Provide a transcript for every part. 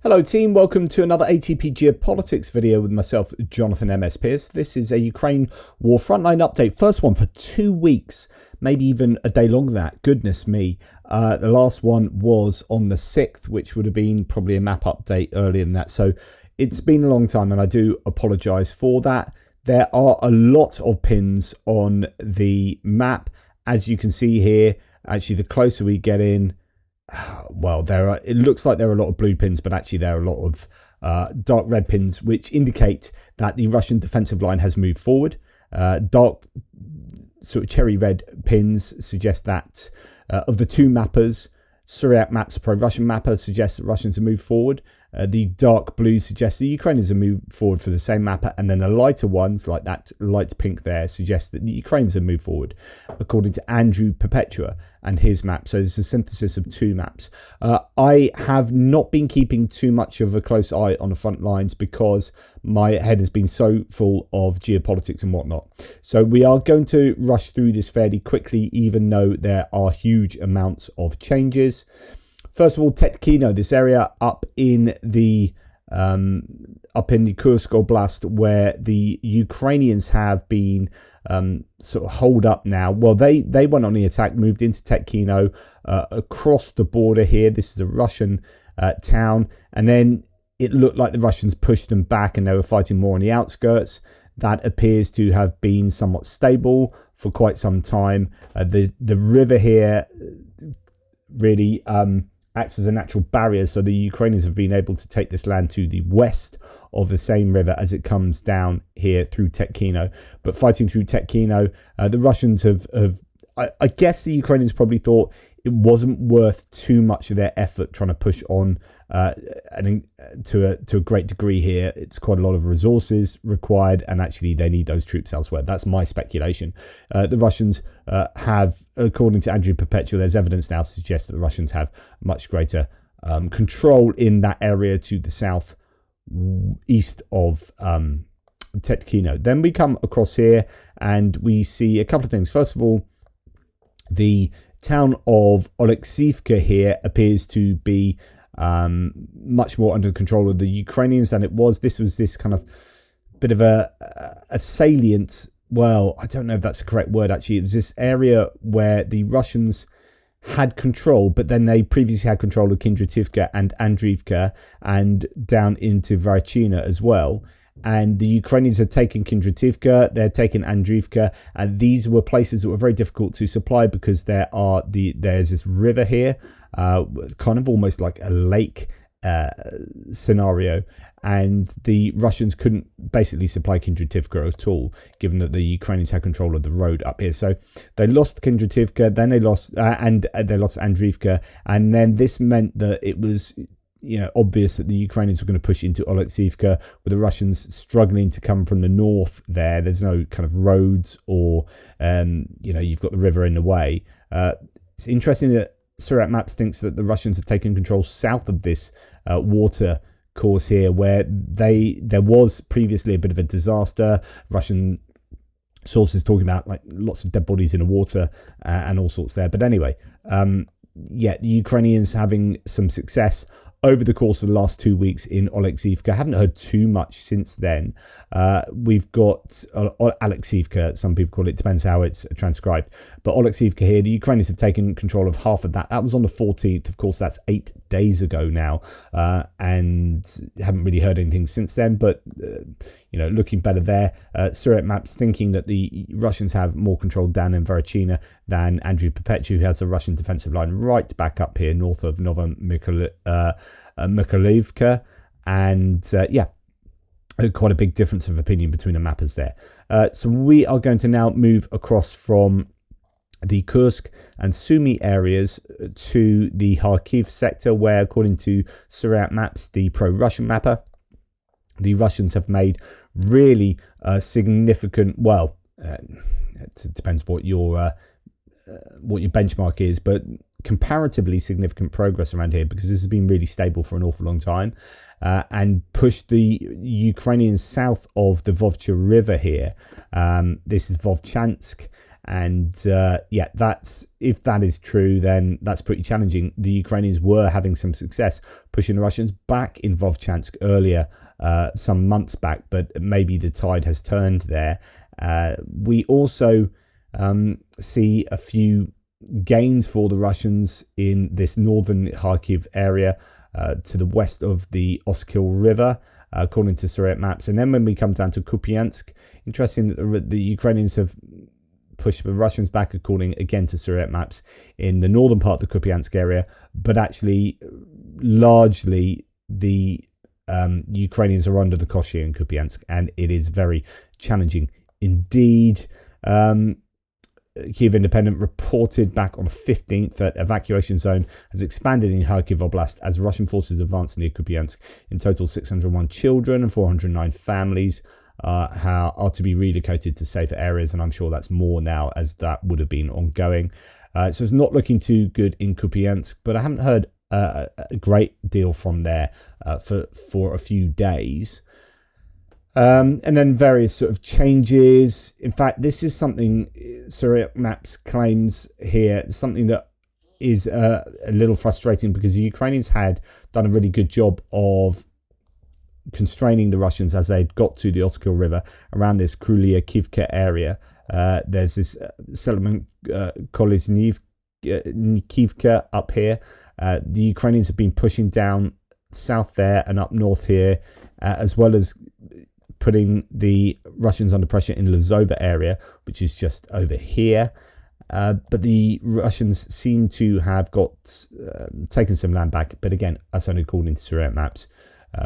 Hello team, welcome to another ATP Geopolitics video with myself, Jonathan MS Pearce. This is a Ukraine War Frontline update, first one for 2 weeks, maybe even a day longer than that, goodness me. The last one was on the 6th, which would have been probably a map update earlier than that. So it's been a long time and I do apologise for that. There are a lot of pins on the map, as you can see here. Actually, the closer we get in, well, it looks like there are a lot of blue pins, but actually there are a lot of dark red pins, which indicate that the Russian defensive line has moved forward. Dark sort of cherry red pins suggest that of the two mappers, Syriac maps, a pro-Russian mapper, suggests that Russians have moved forward. The dark blue suggests the Ukrainians have moved forward for the same mapper, and then the lighter ones, like that light pink there, suggest that the Ukrainians have moved forward, according to Andrew Perpetua and his map. So there's a synthesis of two maps. I have not been keeping too much of a close eye on the front lines because my head has been so full of geopolitics and whatnot. So we are going to rush through this fairly quickly, even though there are huge amounts of changes. First of all, Tetkino, this area up in the Kursk Oblast, where the Ukrainians have been sort of holed up now. Well, they went on the attack, moved into Tetkino across the border here. This is a Russian town, and then it looked like the Russians pushed them back, and they were fighting more on the outskirts. That appears to have been somewhat stable for quite some time. The river here really acts as a natural barrier, so the Ukrainians have been able to take this land to the west of the same river as it comes down here through Tetkino. But fighting through Tetkino, the Russians have I guess the Ukrainians probably thought it wasn't worth too much of their effort trying to push on to a great degree here. It's quite a lot of resources required, and actually they need those troops elsewhere. That's my speculation. The Russians have, according to Andrew Perpetua, there's evidence now to suggest that the Russians have much greater control in that area to the south east of Tetkino. Then we come across here and we see a couple of things. First of all, the town of Oleksandriia here appears to be much more under the control of the Ukrainians than it was. This was this kind of bit of a salient, well, I don't know if that's the correct word actually. It was this area where the Russians had control, but then they previously had control of Kindrativka and Andriivka and down into Varachina as well. And the Ukrainians had taken Kindrativka, they're taken Andriivka, and these were places that were very difficult to supply because there's this river here, kind of almost like a lake scenario, and the Russians couldn't basically supply Kindrativka at all, given that the Ukrainians had control of the road up here. So they lost Kindrativka, then they lost they lost Andriivka, and then this meant that it was obvious that the Ukrainians were going to push into Oleksandriia, with the Russians struggling to come from the north there. There's no kind of roads or, you've got the river in the way. It's interesting that Syriac Maps thinks that the Russians have taken control south of this water course here, where there was previously a bit of a disaster. Russian sources talking about like lots of dead bodies in the water and all sorts there. But anyway, the Ukrainians having some success over the course of the last 2 weeks in Oleksandriia. I haven't heard too much since then. We've got Oleksandriia, some people call it, depends how it's transcribed. But Oleksandriia here, the Ukrainians have taken control of half of that. That was on the 14th. Of course, that's 8 days ago now. And haven't really heard anything since then. But, looking better there. Syriac Maps thinking that the Russians have more control down in Varachina than Andrew Perpetua, who has a Russian defensive line right back up here north of Mechanized, and quite a big difference of opinion between the mappers there. So we are going to now move across from the Kursk and Sumy areas to the Kharkiv sector, where, according to Syriac Maps, the pro-Russian mapper, the Russians have made really significant, it depends what your benchmark is, but comparatively significant progress around here, because this has been really stable for an awful long time, and pushed the Ukrainians south of the Vovcha River here. This is Vovchansk, And yeah, if that is true, then that's pretty challenging. The Ukrainians were having some success pushing the Russians back in Vovchansk earlier, some months back, but maybe the tide has turned there. We also see a few gains for the Russians in this northern Kharkiv area to the west of the Oskil River, according to Soviet maps. And then when we come down to Kupiansk, interesting that the Ukrainians have pushed the Russians back, according again to Soviet maps, in the northern part of the Kupiansk area, but actually largely the Ukrainians are under the Koshi in Kupiansk, and it is very challenging indeed. Kyiv Independent reported back on the 15th that evacuation zone has expanded in Kharkiv Oblast as Russian forces advance near Kupiansk. In total, 601 children and 409 families are to be relocated to safer areas, and I'm sure that's more now, as that would have been ongoing. So it's not looking too good in Kupiansk, but I haven't heard a great deal from there for a few days. And then various sort of changes. In fact, this is something Soviet Maps claims here, something that is a little frustrating, because the Ukrainians had done a really good job of constraining the Russians as they got to the Oskil River around this Krulia-Kivka area. There's this settlement, Kolesnivka, up here. The Ukrainians have been pushing down south there and up north here, as well as putting the Russians under pressure in Lazova area, which is just over here. But the Russians seem to have taken some land back. But again, that's only according to Soviet maps.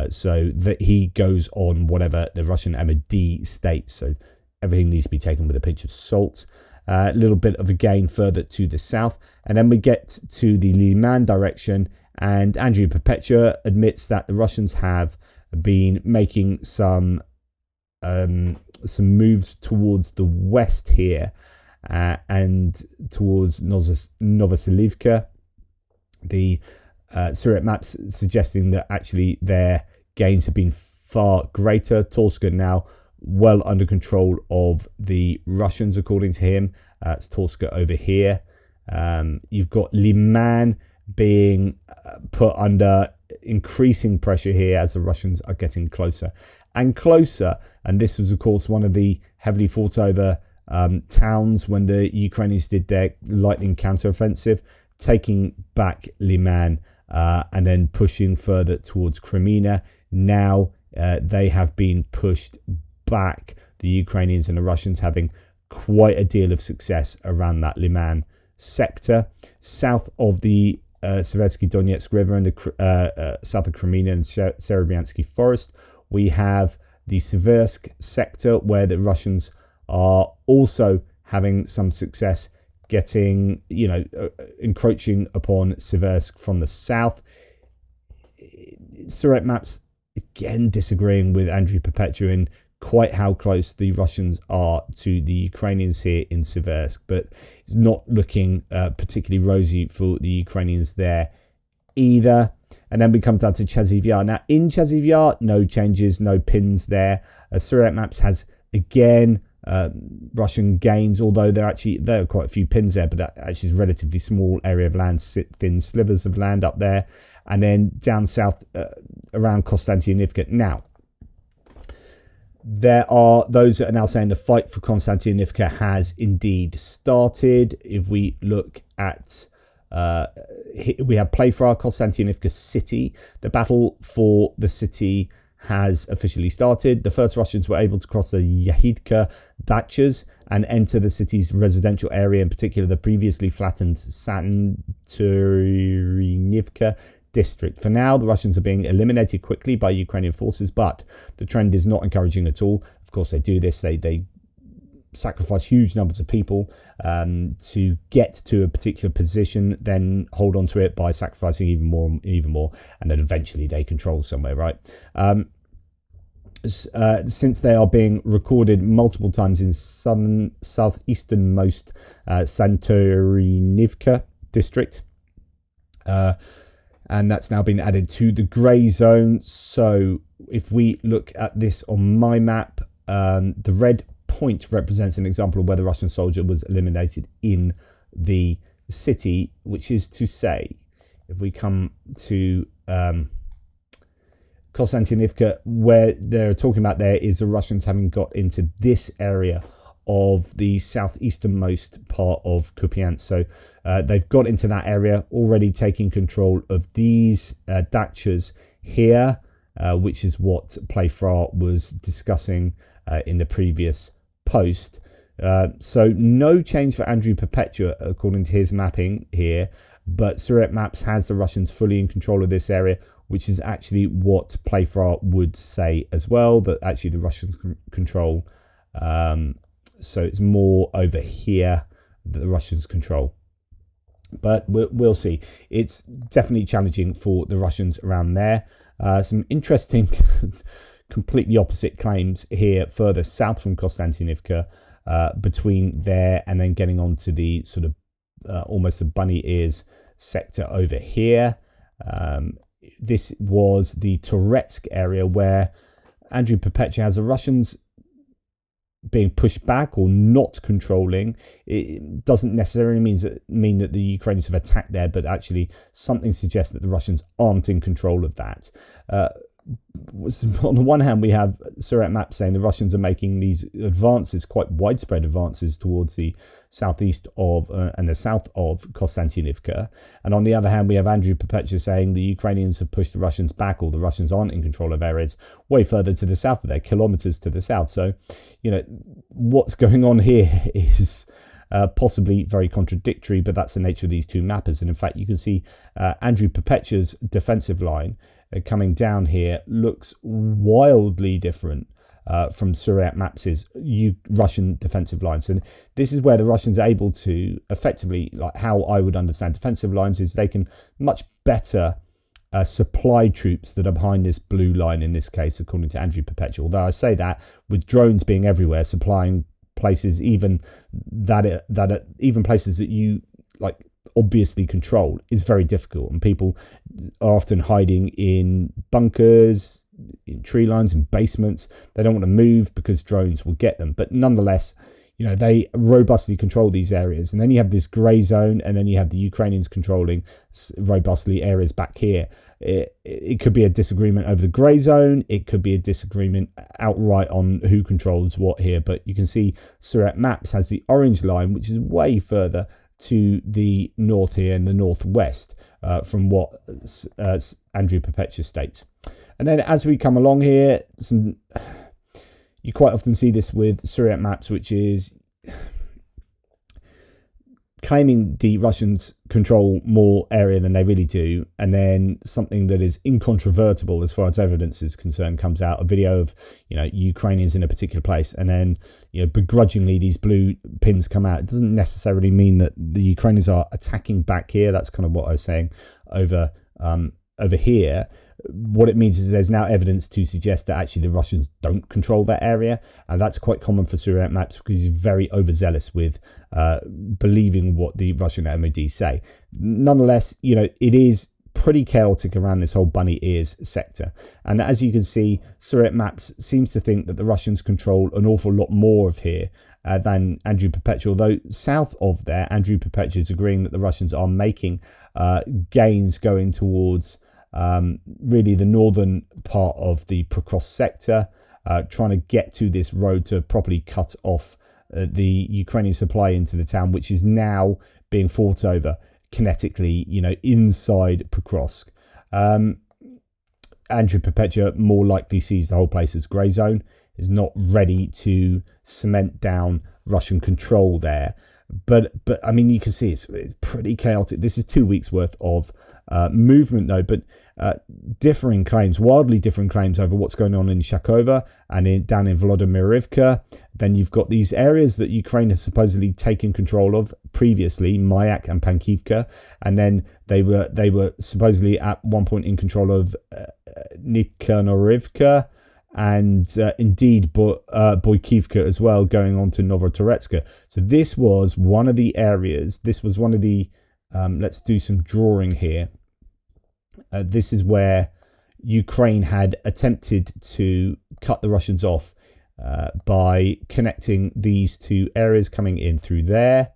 So that he goes on whatever the Russian MOD states. So everything needs to be taken with a pinch of salt. A little bit of a gain further to the south. And then we get to the Liman direction. And Andriy Perpetua admits that the Russians have been making some moves towards the west here and towards Novoselivka. The Soviet maps suggesting that actually their gains have been far greater. Torska now well under control of the Russians, according to him. It's Torska over here. You've got Liman being put under increasing pressure here as the Russians are getting closer and closer. And this was, of course, one of the heavily fought over towns when the Ukrainians did their lightning counteroffensive, taking back Liman and then pushing further towards Crimea. Now they have been pushed back, the Ukrainians and the Russians having quite a deal of success around that Liman sector. South of the Siversk Donetsk River and the south of Crimea and Serebryansky Forest, we have the Siversk sector, where the Russians are also having some success getting, encroaching upon Siversk from the south. Soviet maps again disagreeing with Andriy Perpetua in quite how close the Russians are to the Ukrainians here in Siversk, but it's not looking particularly rosy for the Ukrainians there either. And then we come down to Chasiv Yar. Now in Chasiv Yar, no changes, no pins there. Soviet maps has again Russian gains, although there are quite a few pins there, but that actually is a relatively small area of land, thin slivers of land up there. And then down south around Kostyantynivka. Now, there are those that are now saying the fight for Kostyantynivka has indeed started. If we look at, we have play for our Kostyantynivka city. The battle for the city has officially started. The first Russians were able to cross the Yahidka Dachas and enter the city's residential area, in particular the previously flattened Santurinivka district. For now, the Russians are being eliminated quickly by Ukrainian forces, but the trend is not encouraging at all. Of course, they do this. They sacrifice huge numbers of people to get to a particular position, then hold on to it by sacrificing even more, and then eventually they control somewhere, right? Since they are being recorded multiple times in southeasternmost Santurinivka district, and that's now been added to the grey zone. So if we look at this on my map, the red point represents an example of where the Russian soldier was eliminated in the city, which is to say, if we come to Kostyantynivka, where they're talking about there is the Russians having got into this area of the southeasternmost part of Kupiansk. So they've got into that area, already taking control of these dachas here, which is what Playfra was discussing in the previous post. So no change for Andrew Perpetua according to his mapping here, but Surret Maps has the Russians fully in control of this area, which is actually what Playfra would say as well, that actually the Russians control. So it's more over here that the Russians control. But we'll see. It's definitely challenging for the Russians around there. Some interesting, completely opposite claims here further south from Kostyantynivka, between there and then getting on to the sort of almost a bunny ears sector over here. This was the Touretsk area where Andrew Perpetua has the Russians being pushed back or not controlling. It doesn't necessarily mean that the Ukrainians have attacked there, but actually something suggests that the Russians aren't in control of that. On the one hand, we have Surret Map saying the Russians are making these advances, quite widespread advances towards the southeast of and the south of Kostyantynivka. And on the other hand, we have Andrew Perpetua saying the Ukrainians have pushed the Russians back, or the Russians aren't in control of areas way further to the south of there, kilometers to the south. So, what's going on here is possibly very contradictory, but that's the nature of these two mappers. And in fact, you can see Andrew Perpetua's defensive line coming down here looks wildly different from Surret Maps' Russian defensive lines. And this is where the Russians are able to effectively, like how I would understand defensive lines, is they can much better supply troops that are behind this blue line in this case, according to Andrew Perpetua. Although I say that with drones being everywhere, supplying places even even places that you like obviously control is very difficult, and people are often hiding in bunkers, in tree lines and basements. They don't want to move because drones will get them, but nonetheless, they robustly control these areas. And then you have this grey zone, and then you have the Ukrainians controlling robustly areas back here. It could be a disagreement over the grey zone. It could be a disagreement outright on who controls what here. But you can see Surret Maps has the orange line, which is way further to the north here in the northwest from what Andrew Perpetua states. And then as we come along here, you quite often see this with Surret Maps, which is claiming the Russians control more area than they really do, and then something that is incontrovertible as far as evidence is concerned comes out, a video of Ukrainians in a particular place, and then begrudgingly these blue pins come out. It doesn't necessarily mean that the Ukrainians are attacking back here. That's kind of what I was saying over here. What it means is there's now evidence to suggest that actually the Russians don't control that area, and that's quite common for Surret Maps because he's very overzealous with believing what the Russian MOD say. Nonetheless, it is pretty chaotic around this whole bunny ears sector, and as you can see, Surret Maps seems to think that the Russians control an awful lot more of here than Andrew Perpetua, although south of there, Andrew Perpetua is agreeing that the Russians are making gains going towards really the northern part of the Pokrovsk sector, trying to get to this road to properly cut off the Ukrainian supply into the town, which is now being fought over kinetically, inside Pokrovsk. Andrew Perpetua more likely sees the whole place as grey zone, is not ready to cement down Russian control there. But I mean, you can see it's pretty chaotic. This is 2 weeks worth of movement, though, but differing claims, wildly different claims over what's going on in Shakova and down in Volodymyrivka. Then you've got these areas that Ukraine has supposedly taken control of previously, Mayak and Pankivka, and then they were supposedly at one point in control of Nikhanorivka, and indeed Boykivka as well, going on to Novotoretska. So this was one of the areas, let's do some drawing here. This is where Ukraine had attempted to cut the Russians off by connecting these two areas, coming in through there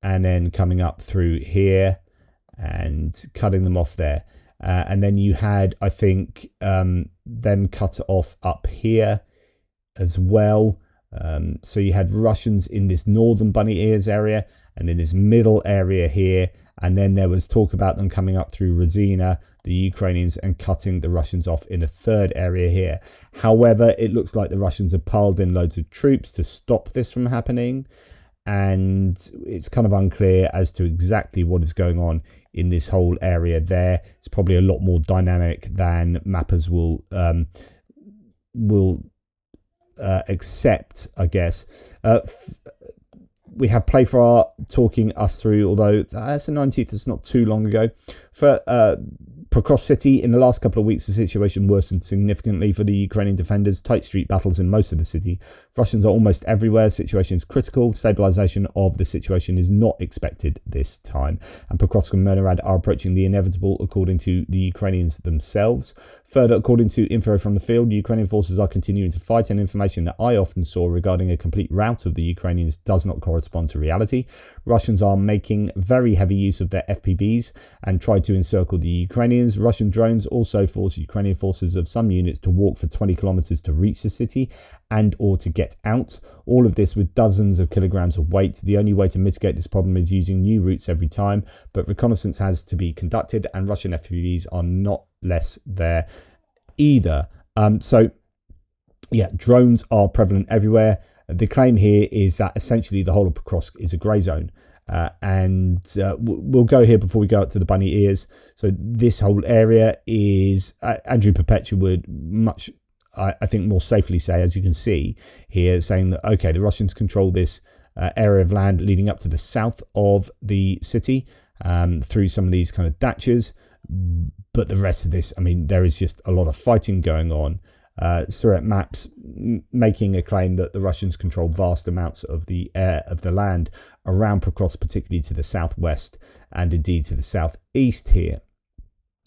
and then coming up through here and cutting them off there. And then you had, I think, them cut off up here as well. So you had Russians in this northern bunny ears area and in this middle area here. And then there was talk about them coming up through Rosina, the Ukrainians, and cutting the Russians off in a third area here. However, it looks like the Russians have piled in loads of troops to stop this from happening. And it's kind of unclear as to exactly what is going on in this whole area there. It's probably a lot more dynamic than mappers will accept, I guess. We have Playfar talking us through, although that's the 19th, it's not too long ago. For Pokrovsk city, in the last couple of weeks, the situation worsened significantly for the Ukrainian defenders. Tight street battles in most of the city. Russians are almost everywhere. Situation is critical. Stabilization of the situation is not expected this time. And Pokrovsk and Mechanized are approaching the inevitable, according to the Ukrainians themselves. Further, according to info from the field, Ukrainian forces are continuing to fight, and information that I often saw regarding a complete rout of the Ukrainians does not correspond to reality. Russians are making very heavy use of their FPVs and try to encircle the Ukrainians. Russian drones also force Ukrainian forces of some units to walk for 20 kilometers to reach the city and or to get out. All of this with dozens of kilograms of weight. The only way to mitigate this problem is using new routes every time, but reconnaissance has to be conducted, and Russian FPVs are not less there either. So yeah, drones are prevalent everywhere. The claim here is that essentially the whole of Pokrovsk is a grey zone. We'll go here before we go up to the bunny ears. So this whole area is, Andrew Perpetua would much, I think, more safely say, as you can see here, saying that, okay, the Russians control this area of land leading up to the south of the city through some of these kind of datches. But the rest of this, I mean, there is just a lot of fighting going on. Surat Maps making a claim that the Russians control vast amounts of the land around Pokrovsk, particularly to the southwest and indeed to the southeast here.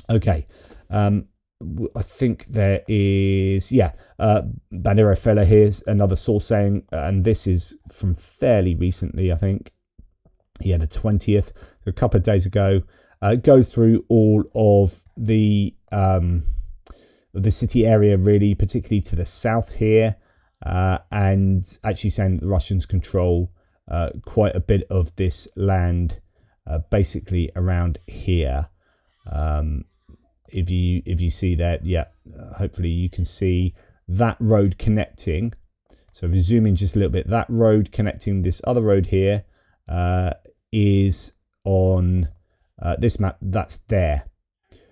Okay, I think there is, Bandera Fella here's another source saying, and this is from fairly recently, I think, the 20th, a couple of days ago, goes through all of the city area, really, particularly to the south here, and actually saying that the Russians control quite a bit of this land, basically around here. If you see that, hopefully you can see that road connecting. So if you zoom in just a little bit, that road connecting this other road here is on this map. That's there.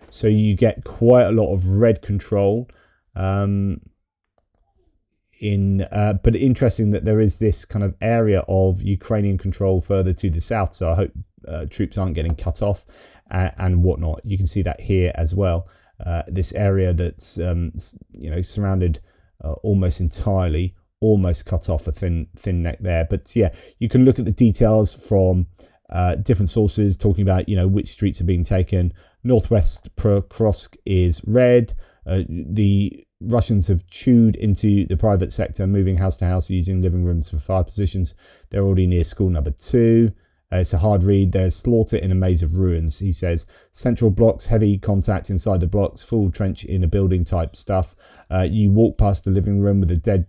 So you get quite a lot of red control. But interesting that there is this kind of area of Ukrainian control further to the south. So I hope troops aren't getting cut off and whatnot. You can see that here as well. This area that's surrounded almost entirely, almost cut off, a thin neck there. But yeah, you can look at the details from different sources talking about which streets are being taken. Northwest Pokrovsk is red. The Russians have chewed into the private sector, moving house to house, using living rooms for fire positions. They're already near school number 2. It's a hard read. There's slaughter in a maze of ruins, he says. Central blocks, heavy contact inside the blocks, full trench in a building type stuff. You walk past the living room with a dead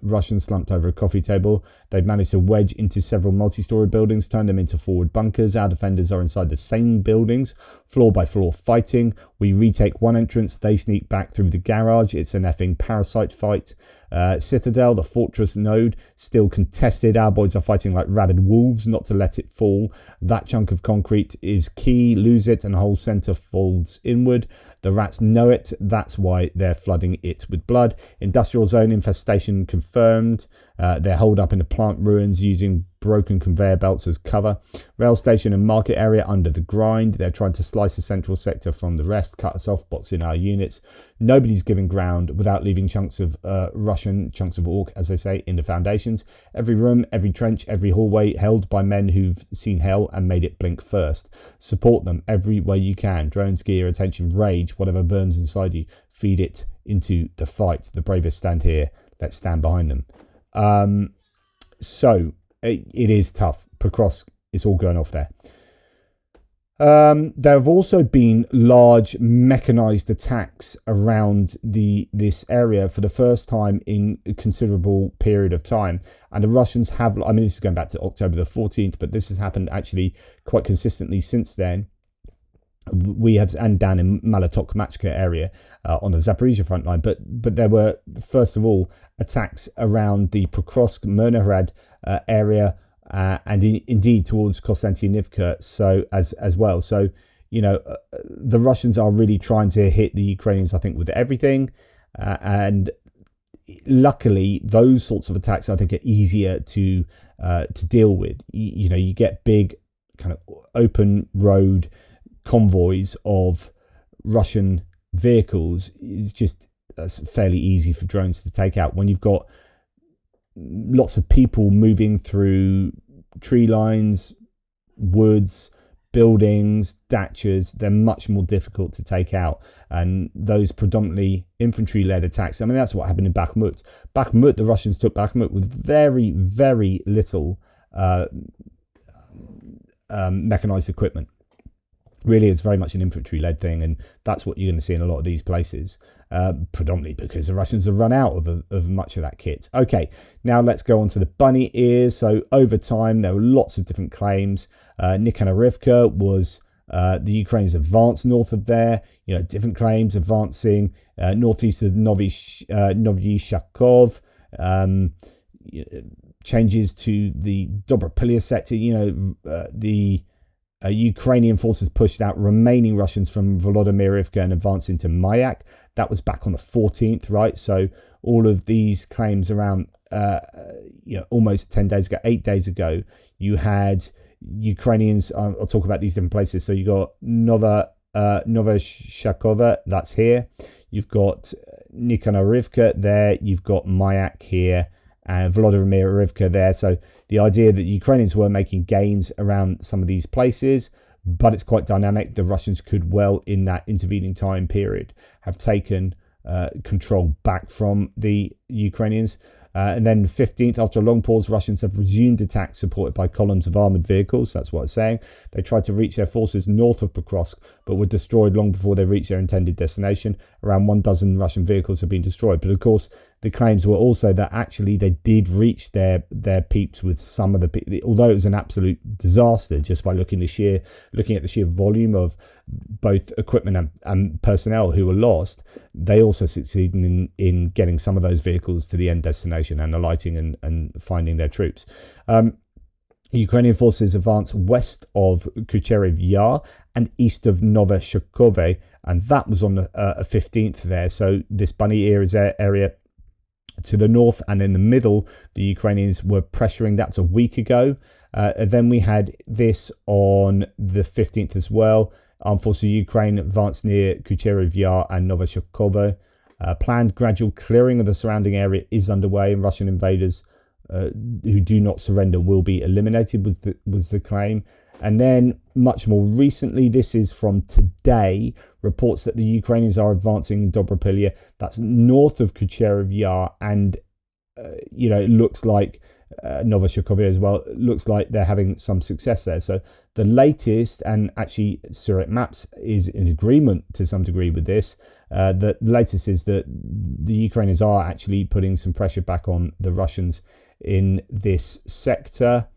Russian slumped over a coffee table. They've managed to wedge into several multi-story buildings, turn them into forward bunkers. Our defenders are inside the same buildings, floor by floor fighting. We retake one entrance. They sneak back through the garage. It's an effing parasite fight. Citadel, the fortress node, still contested. Our boys are fighting like rabid wolves not to let it fall. That chunk of concrete is key. Lose it and the whole centre folds inward. The rats know it. That's why they're flooding it with blood. Industrial zone infestation confirmed. They're holed up in the plant ruins using broken conveyor belts as cover. Rail station and market area under the grind. They're trying to slice the central sector from the rest, cut us off, box in our units. Nobody's giving ground without leaving chunks of Russian, chunks of orc, as they say, in the foundations. Every room, every trench, every hallway held by men who've seen hell and made it blink first. Support them every way you can. Drones, gear, attention, rage, whatever burns inside you. Feed it into the fight. The bravest stand here. let's stand behind them. So it is tough. Pokrovsk is all going off there. There have also been large mechanized attacks around this area for the first time in a considerable period of time. And the Russians have, I mean, this is going back to October the 14th, but this has happened actually quite consistently since then. We have, and down in Malotokmachka area on the Zaporizhia front line, but there were, first of all, attacks around the Pokrovsk Myrnohrad area, and indeed towards Kostyantynivka, so as well. So, the Russians are really trying to hit the Ukrainians, I think, with everything, and luckily those sorts of attacks, I think, are easier to deal with. You get big kind of open road convoys of Russian vehicles is just fairly easy for drones to take out. When you've got lots of people moving through tree lines, woods, buildings, datchas, they're much more difficult to take out. And those predominantly infantry-led attacks, I mean, that's what happened in Bakhmut. The Russians took Bakhmut with very, very little mechanized equipment. Really, it's very much an infantry-led thing, and that's what you're going to see in a lot of these places, predominantly because the Russians have run out of much of that kit. Okay, now let's go on to the bunny ears. So over time, there were lots of different claims. Mechanized was the Ukrainians advanced north of there. Different claims advancing northeast of Novi Shakov. Changes to the Dobropillia sector. The Ukrainian forces pushed out remaining Russians from Volodymyrivka and advanced into Mayak. That was back on the 14th, right? So all of these claims around, almost 10 days ago, 8 days ago, you had Ukrainians. I'll talk about these different places. So you got Nova Shakova, that's here. You've got Nikhanarivka there. You've got Mayak here. And Volodymyrivka there. So the idea that the Ukrainians were making gains around some of these places, but it's quite dynamic. The Russians could well, in that intervening time period, have taken control back from the Ukrainians. And then 15th, after a long pause, Russians have resumed attacks supported by columns of armoured vehicles. That's what it's saying. They tried to reach their forces north of Pokrovsk, but were destroyed long before they reached their intended destination. Around 12 Russian vehicles have been destroyed. But of course, the claims were also that actually they did reach their peaks with some of the, although it was an absolute disaster just by looking at the sheer volume of both equipment and personnel who were lost. They also succeeded in getting some of those vehicles to the end destination and alighting and finding their troops. Ukrainian forces advanced west of Chasiv Yar and east of Novoshakhove, and that was on the 15th there. So this bunny ears area to the north and in the middle, the Ukrainians were pressuring. That's a week ago. Then we had this on the 15th as well. Armed Forces of Ukraine advanced near Chasiv Yar and Novoshakhove. Planned gradual clearing of the surrounding area is underway, and Russian invaders who do not surrender will be eliminated, was the claim. And then much more recently, this is from today, reports that the Ukrainians are advancing in Dobropillia. That's north of Chasiv Yar, and it looks like Novoshakhove as well. It looks like they're having some success there. So the latest, and actually Surat Maps is in agreement to some degree with this, the latest is that the Ukrainians are actually putting some pressure back on the Russians in this sector.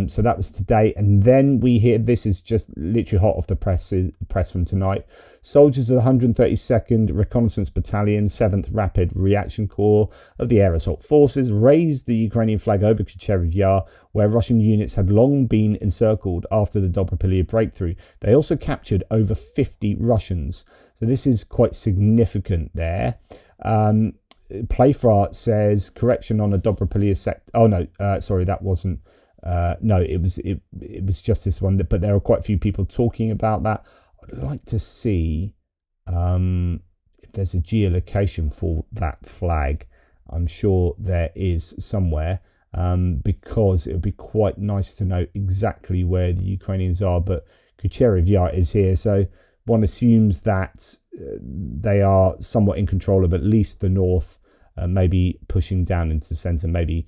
So that was today. And then we hear, this is just literally hot off the press from tonight. Soldiers of the 132nd Reconnaissance Battalion, 7th Rapid Reaction Corps of the Air Assault Forces raised the Ukrainian flag over Chasiv Yar, where Russian units had long been encircled after the Dobropillia breakthrough. They also captured over 50 Russians. So this is quite significant there. Playfra says, correction on a Dobropillia sector. Oh no, sorry, that wasn't. No, it was just this one, but there are quite a few people talking about that. I'd like to see if there's a geolocation for that flag. I'm sure there is somewhere, because it would be quite nice to know exactly where the Ukrainians are. But Chasiv Yar is here, so one assumes that they are somewhat in control of at least the north maybe pushing down into the center, maybe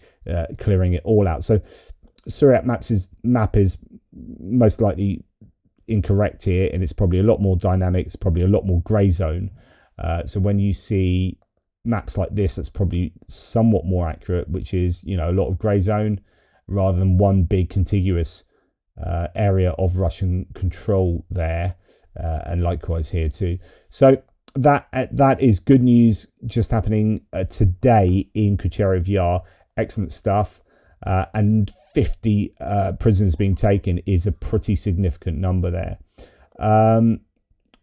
clearing it all out. So Suriyat map is most likely incorrect here, and it's probably a lot more dynamic. It's probably a lot more grey zone. So when you see maps like this, that's probably somewhat more accurate, which is, you know, a lot of grey zone rather than one big contiguous area of Russian control there, and likewise here too. So that is good news just happening today in Chasiv Yar. Excellent stuff. And 50 prisoners being taken is a pretty significant number there.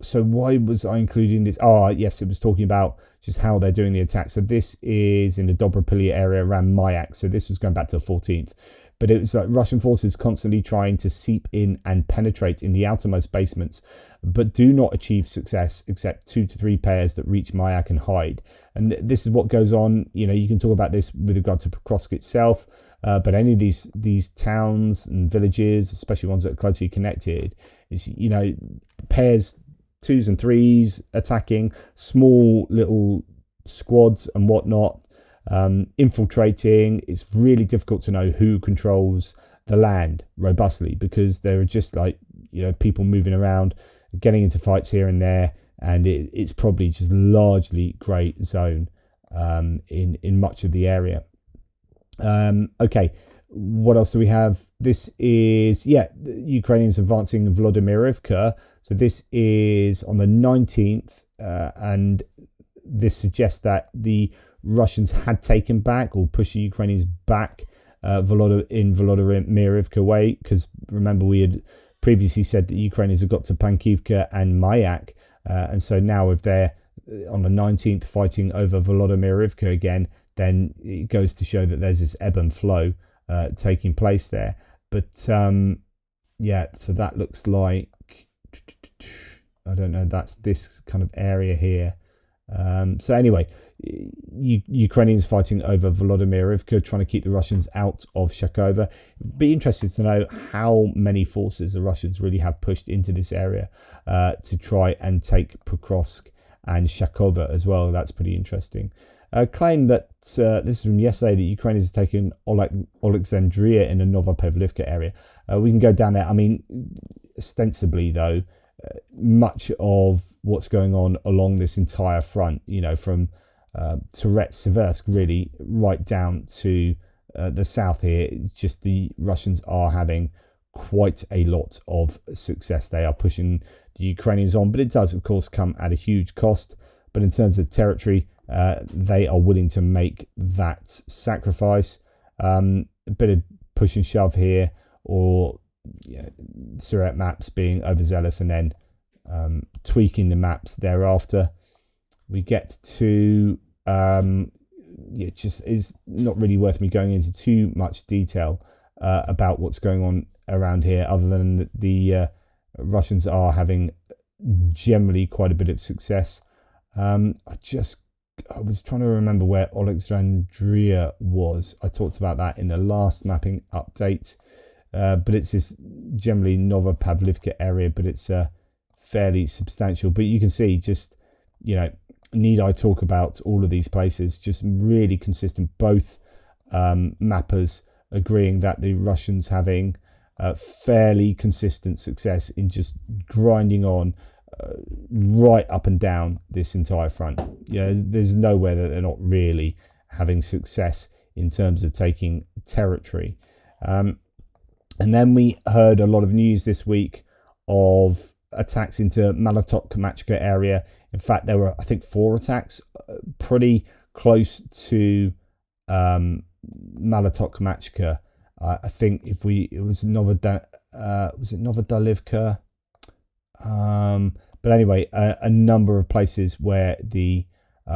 So why was I including this? Oh, yes, it was talking about just how they're doing the attack. So this is in the Dobropillia area around Mayak. So this was going back to the 14th. But it was like Russian forces constantly trying to seep in and penetrate in the outermost basements, but do not achieve success except 2 to 3 pairs that reach Mayak and hide. And this is what goes on. You know, you can talk about this with regard to Pokrovsk itself, but any of these towns and villages, especially ones that are closely connected, is, you know, pairs 2s and 3s attacking, small little squads and whatnot, infiltrating. It's really difficult to know who controls the land robustly, because there are just, like, you know, people moving around, getting into fights here and there, and it's probably just largely grey zone in much of the area. Okay, what else do we have? This is, the Ukrainians advancing in Volodymyrivka. So this is on the 19th, and this suggests that the Russians had taken back or pushed the Ukrainians back in Volodymyrivka way, because remember we had previously said that Ukrainians had got to Pankivka and Mayak, and so now if they're on the 19th fighting over Volodymyrivka again, then it goes to show that there's this ebb and flow taking place there. But so that looks like, I don't know, that's this kind of area here. So anyway, Ukrainians fighting over Volodymyrivka, trying to keep the Russians out of Shakova. Be interested to know how many forces the Russians really have pushed into this area to try and take Pokrovsk and Shakova as well. That's pretty interesting. Claim that this is from yesterday, that Ukraine has taken Oleksandriia in the Dobropillia area. We can go down there. I mean, ostensibly though, much of what's going on along this entire front, you know, from Siversk really right down to the south here, it's just the Russians are having quite a lot of success. They are pushing the Ukrainians on, but it does of course come at a huge cost. But in terms of territory, they are willing to make that sacrifice. A bit of push and shove here, or Suriyat maps being overzealous and then tweaking the maps thereafter. We get to it just is not really worth me going into too much detail about what's going on around here, other than the Russians are having generally quite a bit of success. I was trying to remember where Oleksandriia was. I talked about that in the last mapping update, but it's this generally Dobropillia area, but it's fairly substantial. But you can see, just, you know, need I talk about all of these places? Just really consistent. Both mappers agreeing that the Russians having fairly consistent success in just grinding on right up and down this entire front. There's nowhere that they're not really having success in terms of taking territory. And then we heard a lot of news this week of attacks into Malatok-Kamachka area. In fact, there were, I think, 4 attacks pretty close to Malatok-Kamachka. I think it was Novodalivka. But anyway, a number of places where the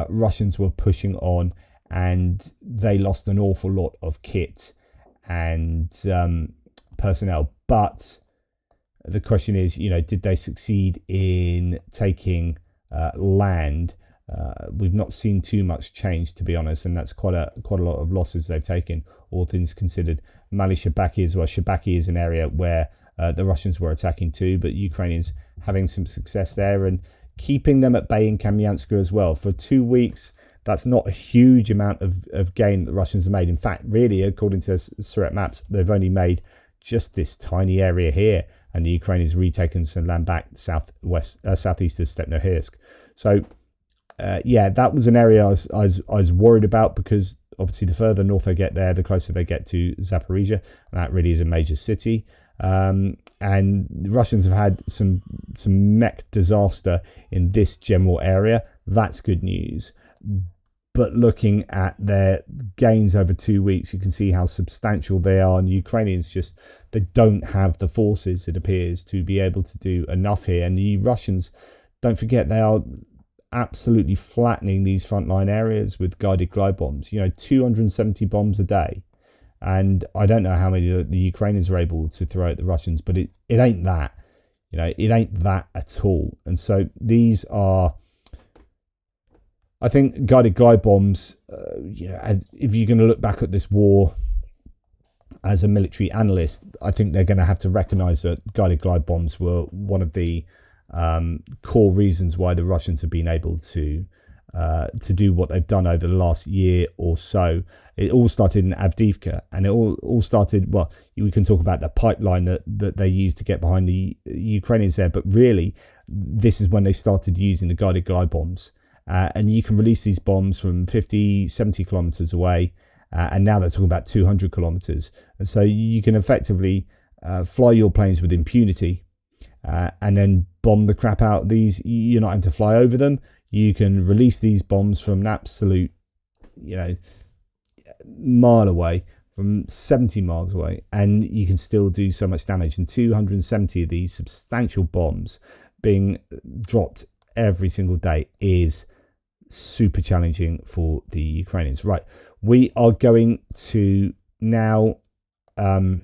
Russians were pushing on, and they lost an awful lot of kit and personnel. But the question is, you know, did they succeed in taking land? We've not seen too much change, to be honest, and that's quite a lot of losses they've taken, all things considered. Mali Shabaki as well. Shabaki is an area where the Russians were attacking too, but Ukrainians having some success there and keeping them at bay in Kupiansk as well. For 2 weeks, That's not a huge amount of gain that the Russians have made. In fact, really, according to Surat maps, they've only made just this tiny area here, and the Ukrainians retaken some land back southeast of Stepnohirsk. So, yeah, that was an area I was worried about, because obviously the further north they get there, the closer they get to Zaporizhia, and that really is a major city. And the Russians have had some mech disaster in this general area. That's good news. But looking at their gains over 2 weeks, you can see how substantial they are. And the Ukrainians they don't have the forces, it appears, to be able to do enough here. And the Russians, don't forget, they are absolutely flattening these frontline areas with guided glide bombs. 270 bombs a day. And I don't know how many the Ukrainians are able to throw at the Russians, but it ain't that. It ain't that at all. And so these are, I think, guided glide bombs, if you're going to look back at this war as a military analyst, I think they're going to have to recognise that guided glide bombs were one of the core reasons why the Russians have been able to do what they've done over the last year or so. It all started in Avdiivka, and it all started, well, we can talk about the pipeline that they used to get behind the Ukrainians there, but really, this is when they started using the guided glide bombs. And you can release these bombs from 50, 70 kilometers away, and now they're talking about 200 kilometers. And so you can effectively fly your planes with impunity, and then bomb the crap out of these. You're not having to fly over them. You can release these bombs from an absolute, mile away, from 70 miles away, and you can still do so much damage. And 270 of these substantial bombs being dropped every single day is super challenging for the Ukrainians. Right, we are going to now, and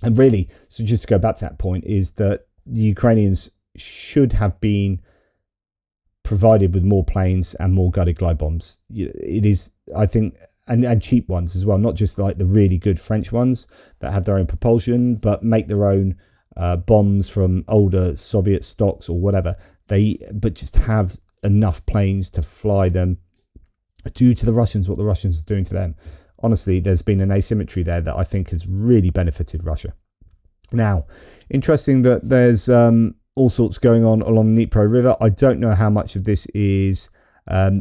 really, so just to go back to that point, is that the Ukrainians should have been provided with more planes and more guided glide bombs. It is, I think, and cheap ones as well, not just like the really good French ones that have their own propulsion, but make their own bombs from older Soviet stocks or whatever. But just have enough planes to fly them, do to the Russians what the Russians are doing to them. Honestly, there's been an asymmetry there that I think has really benefited Russia. Now, interesting that there's all sorts going on along the Dnipro River. I don't know how much of this is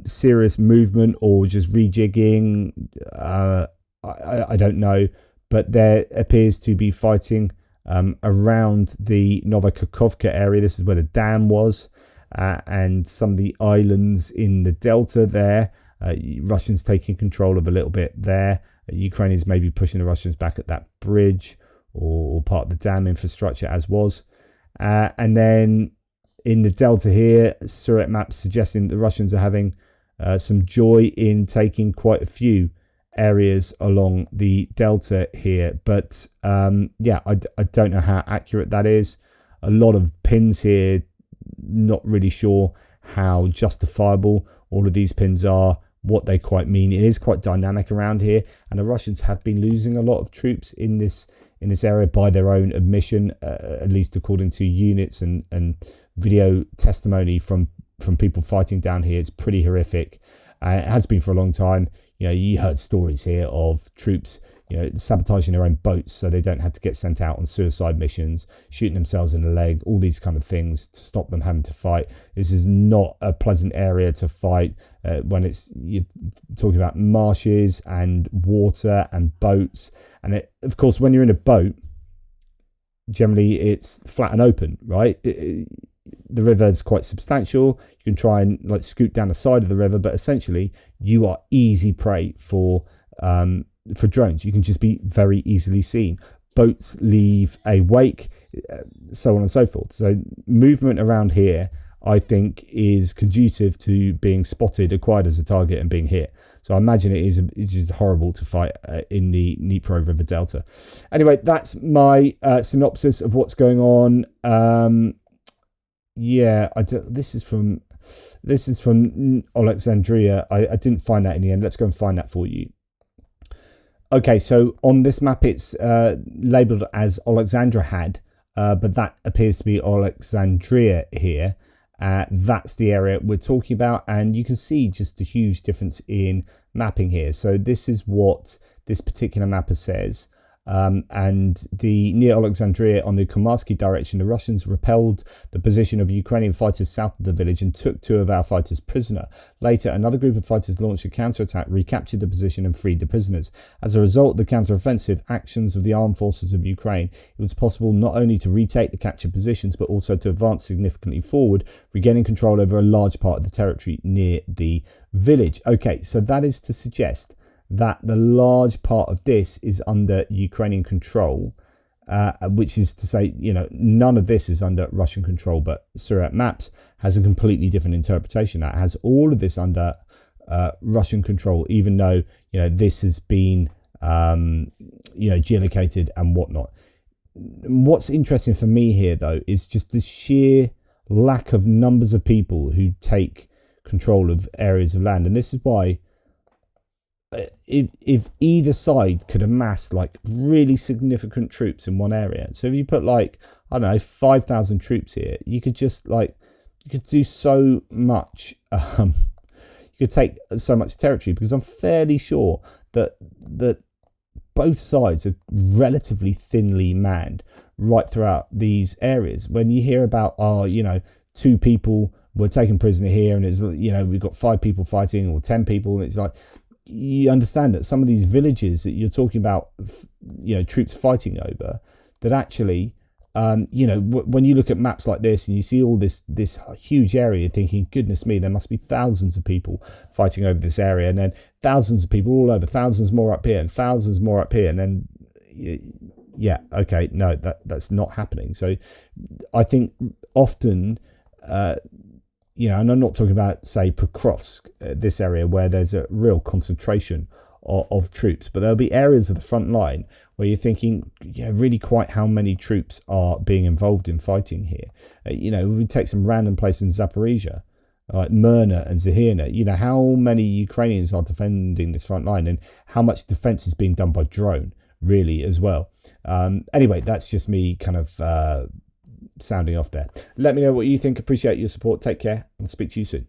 serious movement or just rejigging. I don't know, but there appears to be fighting around the Novokakhovka area. This is where the dam was, and some of the islands in the delta there. Russians taking control of a little bit there. Ukrainians maybe pushing the Russians back at that bridge or part of the dam infrastructure as was. And then in the delta here, Surat maps suggesting the Russians are having some joy in taking quite a few areas along the delta here. But yeah, I don't know how accurate that is. A lot of pins here, not really sure how justifiable all of these pins are, what they quite mean. It is quite dynamic around here, and the Russians have been losing a lot of troops in this area by their own admission, at least according to units and video testimony from people fighting down here. It's pretty horrific. It has been for a long time. You heard stories here of troops, sabotaging their own boats so they don't have to get sent out on suicide missions, shooting themselves in the leg, all these kind of things to stop them having to fight. This is not a pleasant area to fight when you're talking about marshes and water and boats. And of course, when you're in a boat, generally it's flat and open, right? The river is quite substantial. You can try and scoot down the side of the river, but essentially you are easy prey for drones. You can just be very easily seen. Boats leave a wake, so on and so forth. So movement around here, I think, is conducive to being spotted, acquired as a target, and being hit. So I imagine it's just horrible to fight in the Dnipro River Delta. Anyway, that's my synopsis of what's going on. Yeah, this is from Oleksandriia. I didn't find that in the end. Let's go and find that for you. Okay, so on this map, it's labelled as Oleksandriia, but that appears to be Oleksandriia here. That's the area we're talking about, and you can see just a huge difference in mapping here. So this is what this particular mapper says. And near Oleksandriia on the Kupiansk direction, the Russians repelled the position of Ukrainian fighters south of the village and took 2 of our fighters prisoner. Later, another group of fighters launched a counterattack, recaptured the position and freed the prisoners. As a result of the counteroffensive actions of the armed forces of Ukraine, it was possible not only to retake the captured positions, but also to advance significantly forward, regaining control over a large part of the territory near the village. Okay, so that is to suggest that the large part of this is under Ukrainian control, which is to say, none of this is under Russian control, but Surat Maps has a completely different interpretation. That has all of this under Russian control, even though, this has been, geolocated and whatnot. What's interesting for me here, though, is just the sheer lack of numbers of people who take control of areas of land. And this is why, if either side could amass like really significant troops in one area, so if you put 5,000 troops here, you could just you could do so much, you could take so much territory, because I'm fairly sure that both sides are relatively thinly manned right throughout these areas. When you hear about 2 people were taken prisoner here, and it's we've got 5 people fighting, or 10 people, and it's like, you understand that some of these villages that you're talking about, troops fighting over, that actually, when you look at maps like this and you see all this huge area, you're thinking, goodness me, there must be thousands of people fighting over this area, and then thousands of people all over, thousands more up here, and thousands more up here, and then, okay, no, that's not happening. So I think often, and I'm not talking about, say, Pokrovsk, this area where there's a real concentration of troops, but there'll be areas of the front line where you're thinking, really quite how many troops are being involved in fighting here. We take some random place in Zaporizhia, like Myrna and Zahirna, how many Ukrainians are defending this front line, and how much defense is being done by drone, really, as well. Anyway, that's just me kind of sounding off there. Let me know what you think. Appreciate your support. Take care. I'll speak to you soon.